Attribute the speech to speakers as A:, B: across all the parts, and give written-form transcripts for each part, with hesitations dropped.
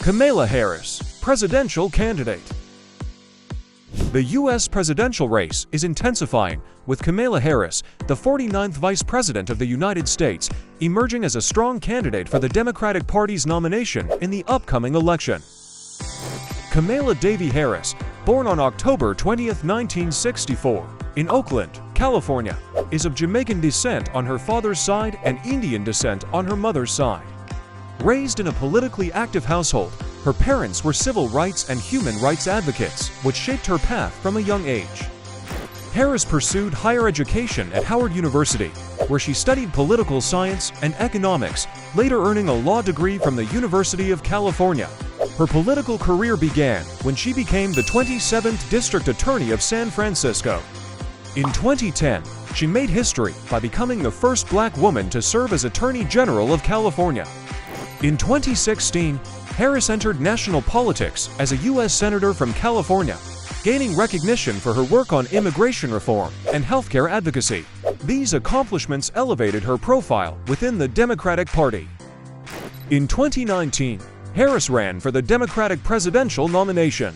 A: Kamala Harris, presidential candidate. The U.S. presidential race is intensifying, with Kamala Harris, the 49th Vice President of the United States, emerging as a strong candidate for the Democratic Party's nomination in the upcoming election. Kamala Davy Harris, born on October 20, 1964, in Oakland, California, is of Jamaican descent on her father's side and Indian descent on her mother's side. Raised in a politically active household, her parents were civil rights and human rights advocates, which shaped her path from a young age. Harris pursued higher education at Howard University, where she studied political science and economics, later earning a law degree from the University of California. Her political career began when she became the 27th District Attorney of San Francisco. In 2010, she made history by becoming the first black woman to serve as Attorney General of California. In 2016, Harris entered national politics as a U.S. Senator from California, gaining recognition for her work on immigration reform and healthcare advocacy. These accomplishments elevated her profile within the Democratic Party. In 2019, Harris ran for the Democratic presidential nomination.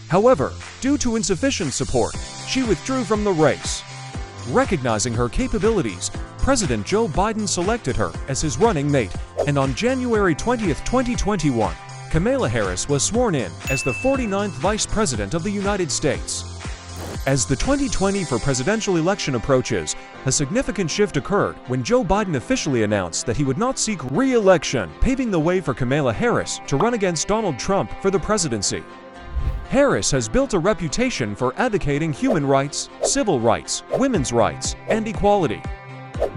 A: However, due to insufficient support, she withdrew from the race. Recognizing her capabilities, President Joe Biden selected her as his running mate, and on January 20, 2021, Kamala Harris was sworn in as the 49th Vice President of the United States. As the 2020 presidential election approaches, a significant shift occurred when Joe Biden officially announced that he would not seek re-election, paving the way for Kamala Harris to run against Donald Trump for the presidency. Harris has built a reputation for advocating human rights, civil rights, women's rights, and equality.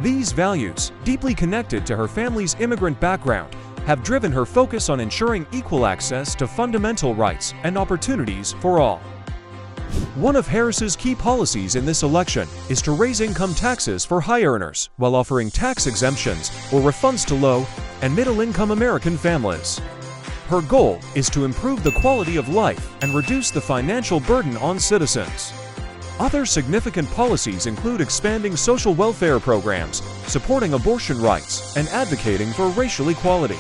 A: These values, deeply connected to her family's immigrant background, have driven her focus on ensuring equal access to fundamental rights and opportunities for all. One of Harris's key policies in this election is to raise income taxes for high earners while offering tax exemptions or refunds to low and middle-income American families. Her goal is to improve the quality of life and reduce the financial burden on citizens. Other significant policies include expanding social welfare programs, supporting abortion rights, and advocating for racial equality.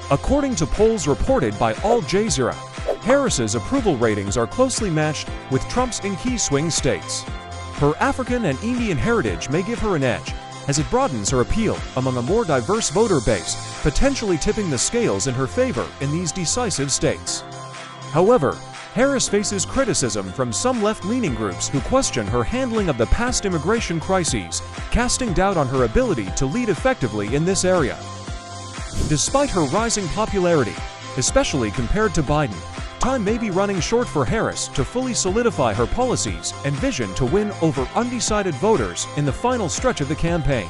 A: According to polls reported by Al Jazeera, Harris's approval ratings are closely matched with Trump's in key swing states. Her African and Indian heritage may give her an edge, as it broadens her appeal among a more diverse voter base, potentially tipping the scales in her favor in these decisive states. However, Harris faces criticism from some left-leaning groups who question her handling of the past immigration crises, casting doubt on her ability to lead effectively in this area. Despite her rising popularity, especially compared to Biden, time may be running short for Harris to fully solidify her policies and vision to win over undecided voters in the final stretch of the campaign.